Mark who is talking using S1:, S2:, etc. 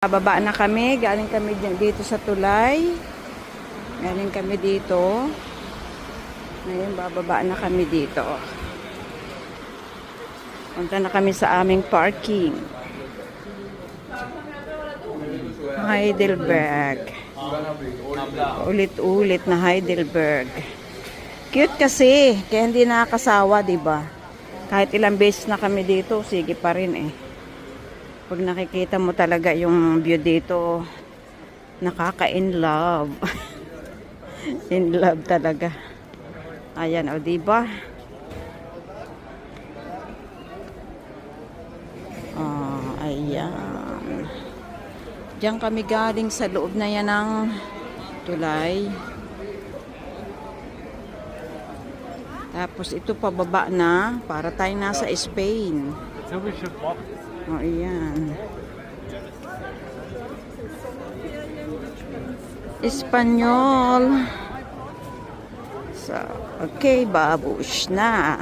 S1: Bababa na kami, galing kami dito sa tulay. Galing kami dito. Ngayon bababa na kami dito. Punta na kami sa aming parking. Heidelberg. Ulit-ulit na Heidelberg. Cute kasi, kaya hindi nakakasawa, 'di ba? Kahit ilang beses na kami dito, sige pa rin eh. Pag nakikita mo talaga yung view dito, nakaka-in love. In love talaga. Ayan, o diba? Ayan. Diyan kami galing sa loob na yan ng tulay. Tapos ito pababa na para tayo nasa Spain. Oh, ayan. Espanyol. So, okay, babush na.